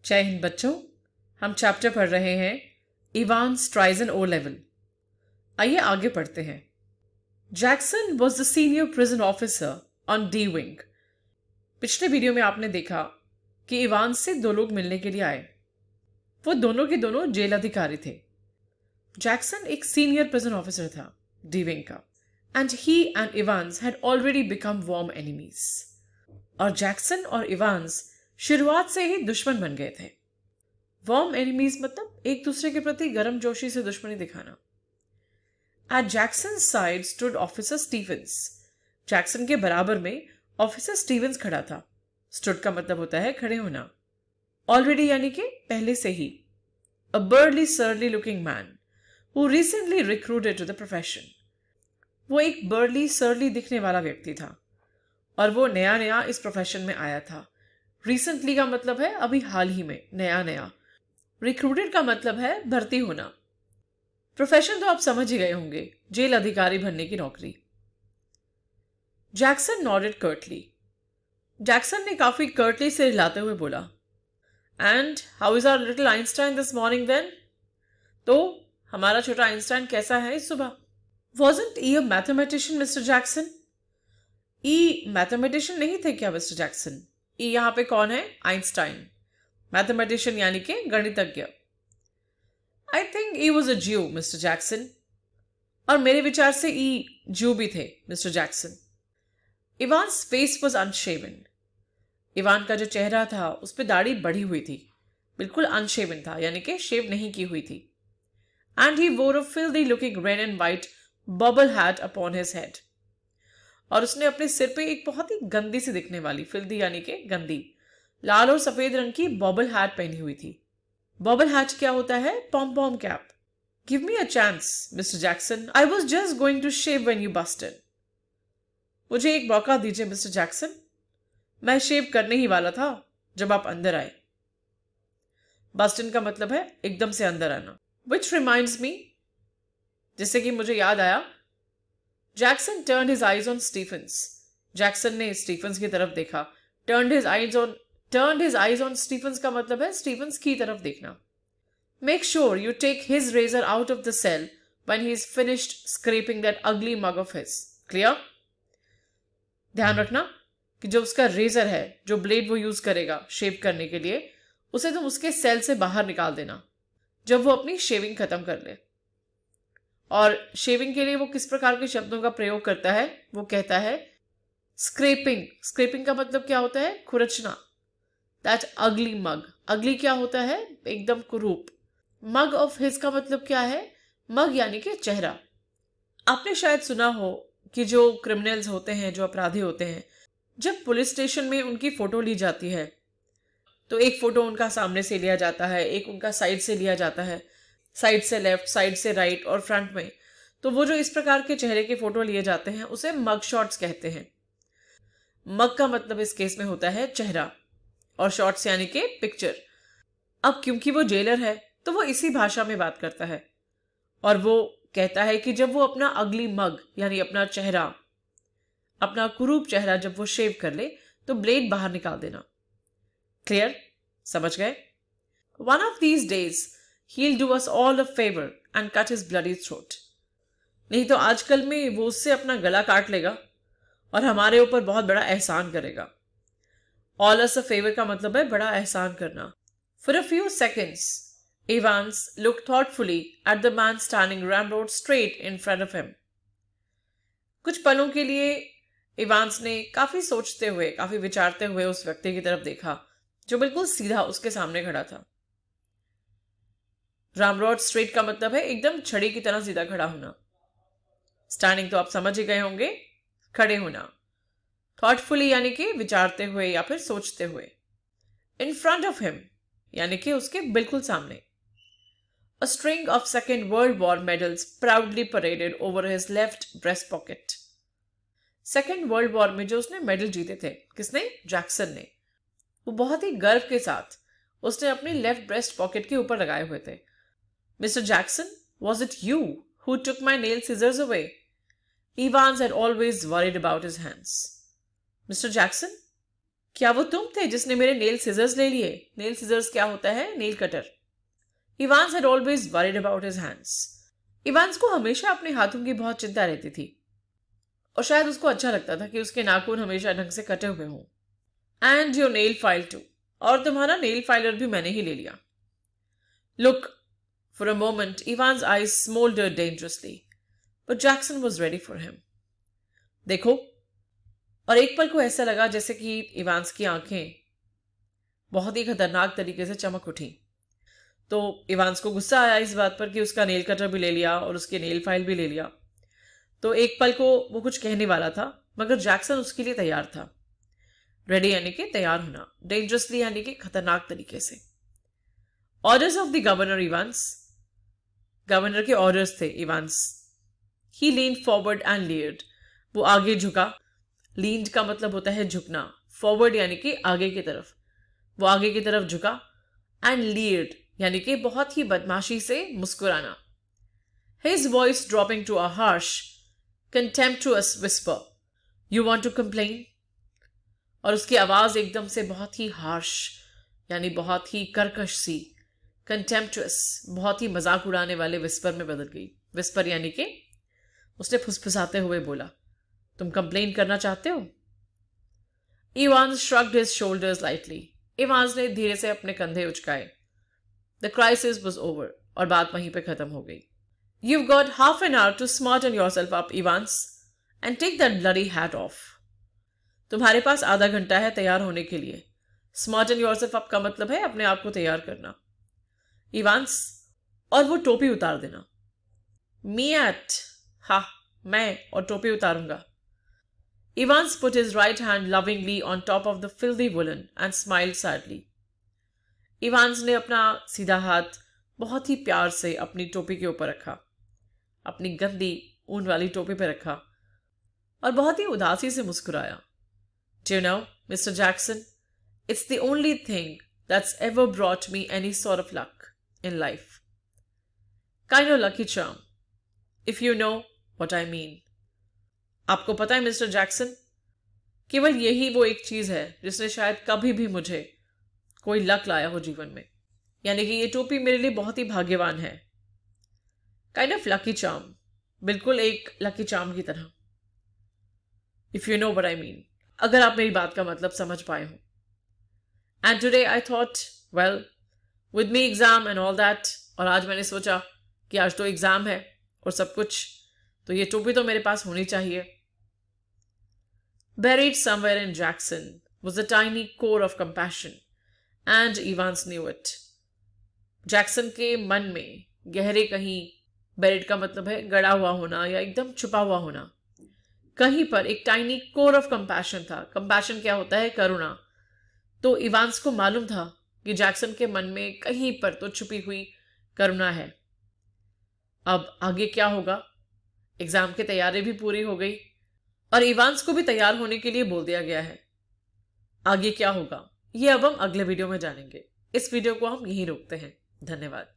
जय हिंद बच्चों, हम चैप्टर पढ़ रहे हैं Evans tries an O level. आइए आगे पढ़ते हैं। Jackson was the senior prison officer on D wing. पिछले वीडियो में आपने देखा कि इवांस से दो लोग मिलने के लिए आए। वो दोनों के दोनों जेल अधिकारी थे। जैक्सन एक सीनियर प्रिजन ऑफिसर था डी विंग का, and he and Evans had already become warm enemies. और जैक्सन और इवांस शुरुआत से ही दुश्मन बन गए थे। वॉर्म एनिमीज मतलब एक दूसरे के प्रति गर्मजोशी से दुश्मनी दिखाना। At Jackson side stood officer Stevens. Jackson के बराबर में ऑफिसर स्टीवंस खड़ा था। स्टूड का मतलब होता है खड़े होना। ऑलरेडी यानी कि पहले से ही। A burly surly looking man who recently recruited to the profession. वो एक बर्ली सर्ली दिखने वाला व्यक्ति था और वो नया नया इस प्रोफेशन में आया था। रिसेंटली का मतलब है अभी हाल ही में, नया नया। रिक्रूटेड का मतलब है भर्ती होना। प्रोफेशन तो आप समझ ही गए होंगे, जेल अधिकारी बनने की नौकरी। Jackson nodded Curtly. जैक्सन ने काफी कर्टली से हिलाते हुए बोला, and how is our little Einstein this morning then? तो हमारा छोटा आइंस्टाइन कैसा है इस सुबह? Wasn't he a mathematician mister Jackson? ई मैथमेटिशियन नहीं थे क्या मिस्टर जैक्सन? ई यहां पे कौन है? आइंस्टाइन। मैथमेटिशियन यानी कि गणितज्ञ। I think E was a ज्यू मिस्टर जैक्सन। और मेरे विचार से ई ज्यू भी थे mister Jackson. Evans face was unshaven. Evan का जो चेहरा था उस पर दाढ़ी बढ़ी हुई थी, बिल्कुल अनशेवन था, यानी कि शेव नहीं की हुई थी। And he wore a filthy looking red and white bubble hat upon his head. और उसने अपने सिर पे एक बहुत ही गंदी सी दिखने वाली, फिल्दी यानी कि गंदी, लाल और सफेद रंग की बॉबल हैट पहनी हुई थी। बॉबल हैट क्या होता है? Pom pom cap. Give me a chance mister Jackson, I was just going to shave when you busted. मुझे एक मौका दीजिए मिस्टर जैक्सन, मैं शेव करने ही वाला था जब आप अंदर आए। बस्टन का मतलब है एकदम से अंदर आना। विच रिमाइंड्स मी, जिससे कि मुझे याद आया। Jackson turned his eyes on Stephens. Jackson ने स्टीफन्स की तरफ देखा। turned his eyes on Stephens का मतलब है स्टीफन्स की तरफ देखना। Make sure you take his razor out of the cell when he is finished scraping that ugly mug of his. Clear? ध्यान रखना कि जो उसका रेजर है, जो ब्लेड वो यूज करेगा शेव करने के लिए, उसे तुम उसके सेल से बाहर निकाल देना जब वो अपनी शेविंग खत्म कर ले। और शेविंग के लिए वो किस प्रकार के शब्दों का प्रयोग करता है? वो कहता है स्क्रेपिंग। स्क्रेपिंग का मतलब क्या होता है? खुरचना। दैट अगली मग। अगली क्या होता है? एकदम कुरूप। मग ऑफ हिज का मतलब क्या है? मग यानी कि चेहरा। आपने शायद सुना हो कि जो क्रिमिनल्स होते हैं, जो अपराधी होते हैं, जब पुलिस स्टेशन में उनकी फोटो ली जाती है तो एक फोटो उनका सामने से लिया जाता है, एक उनका साइड से लिया जाता है, साइड से लेफ्ट, साइड से राइट और फ्रंट में। तो वो जो इस प्रकार के चेहरे के फोटो लिए जाते हैं उसे मग शॉट्स कहते हैं। मग का मतलब इस केस में होता है चेहरा और शॉट्स यानी कि पिक्चर। अब क्योंकि वो जेलर है तो वो इसी भाषा में बात करता है और वो कहता है कि जब वो अपना अगली मग यानी अपना चेहरा, अपना कुरूप चेहरा जब वो शेव कर ले तो ब्लेड बाहर निकाल देना। क्लियर? समझ गए? One of these days he'll do us all a favor and cut his bloody throat. नहीं तो आजकल में वो उससे अपना गला काट लेगा और हमारे ऊपर बहुत बड़ा एहसान करेगा। All us a favor का मतलब है बड़ा एहसान करना। For a few seconds, Evans looked thoughtfully at the man standing ramrod straight in front of him. कुछ पलों के लिए इवांस ने काफी सोचते हुए, काफी विचारते हुए उस व्यक्ति की तरफ देखा जो बिल्कुल सीधा उसके सामने खड़ा था। रामरॉड स्ट्रेट का मतलब है एकदम छड़ी की तरह सीधा खड़ा होना। स्टैंडिंग तो आप समझ ही गए होंगे, खड़े होना। थॉटफुली यानी कि विचारते हुए या फिर सोचते हुए। इन फ्रंट ऑफ हिम यानी कि उसके बिल्कुल सामने। A string of second world war medals proudly paraded over his left breast pocket. Second world war में जो उसने मेडल जीते थे, किसने? जैक्सन ने। वो बहुत ही गर्व के साथ उसने अपनी लेफ्ट ब्रेस्ट पॉकेट के ऊपर लगाए हुए थे। Mr. Jackson, was it you who took my nail scissors away? Evans had always worried about his hands. Mr. Jackson, क्या वो तुम थे जिसने मेरे नेल सीजर्स ले लिए? नेल सीजर्स क्या होता है? Nail cutter. Evans had always worried about his hands. Evans को हमेशा अपने हाथों की बहुत चिंता रहती थी और शायद उसको अच्छा लगता था कि उसके नाखून हमेशा ढंग से कटे हुए हों। And your nail file too, और तुम्हारा नेल फाइलर भी मैंने ही ले लिया। Look, for a moment Evans eyes smouldered dangerously, but Jackson was ready for him. देखो, और एक पल को ऐसा लगा जैसे कि इवांस की आंखें बहुत ही खतरनाक तरीके से चमक उठी। तो इवांस को गुस्सा आया इस बात पर कि उसका नेल कटर भी ले लिया और उसकी नेल फाइल भी ले लिया। तो एक पल को वो कुछ कहने वाला था, मगर जैक्सन उसके लिए तैयार था। रेडी यानी कि तैयार होना, डेंजरसली यानी कि खतरनाक तरीके से। Orders of the governor Evans, governor के ऑर्डर्स थे Evans. He leaned forward and layered, वो आगे झुका। लीन्ड का मतलब होता है झुकना, फॉरवर्ड यानी कि आगे की तरफ, वो आगे की तरफ झुका। एंड लेयर्ड यानी कि बहुत ही बदमाशी से मुस्कुराना। His voice dropping to a harsh, contemptuous whisper. You want to complain? और उसकी आवाज एकदम से बहुत ही हार्श यानी बहुत ही कर्कश सी, कंटेम्पचुअस बहुत ही मजाक उड़ाने वाले विस्पर में बदल गई। विस्पर यानी कि उसने फुसफुसाते हुए बोला, तुम कंप्लेन करना चाहते हो? Evans shrugged his shoulders lightly. Evans ने धीरे से अपने कंधे उचकाए। The crisis was over, और बात वहीं पे खत्म हो गई। You've got half an hour to smarten yourself up, Evans, and take that bloody hat off. तुम्हारे पास आधा घंटा है तैयार होने के लिए। Smarten yourself up का मतलब है अपने आप को तैयार करना। Evans, और वो टोपी उतार देना। Me at, हाँ, मैं और टोपी उतारूंगा। Evans put his right hand lovingly on top of the filthy woolen and smiled sadly. Evans ने अपना सीधा हाथ बहुत ही प्यार से अपनी टोपी के ऊपर रखा, अपनी गंदी ऊन वाली टोपी पे रखा और बहुत ही उदासी से मुस्कुराया। Do you know, Mr. Jackson, it's the only thing that's ever brought me any sort of luck in life. Kind of lucky charm, if you know what I mean. आपको पता है मिस्टर जैक्सन, केवल यही वो एक चीज है जिसने शायद कभी भी मुझे कोई लक लाया हो जीवन में, यानी कि ये टोपी मेरे लिए बहुत ही भाग्यवान है। काइंड ऑफ लकी चार्म, बिल्कुल एक लकी चार्म की तरह। If you know what I mean, अगर आप मेरी बात का मतलब समझ पाए हो। And today I thought, well, with me exam and all that, और आज मैंने सोचा कि आज तो एग्जाम है और सब कुछ, तो ये टोपी तो मेरे पास होनी चाहिए। Buried somewhere in Jackson was a tiny core of compassion. And Evans knew it. Jackson के मन में गहरे कहीं, बेरिड का मतलब है गड़ा हुआ होना या एकदम छुपा हुआ होना, कहीं पर एक टाइनी कोर ऑफ कंपैशन था। कंपैशन क्या होता है? करुणा। तो इवांस को मालूम था कि जैक्सन के मन में कहीं पर तो छुपी हुई करुणा है। अब आगे क्या होगा? एग्जाम की तैयारी भी पूरी हो गई और इवांस को भी तैयार होने के लिए बोल दिया गया है। आगे क्या होगा ये अब हम अगले वीडियो में जानेंगे। इस वीडियो को हम यहीं रोकते हैं। धन्यवाद।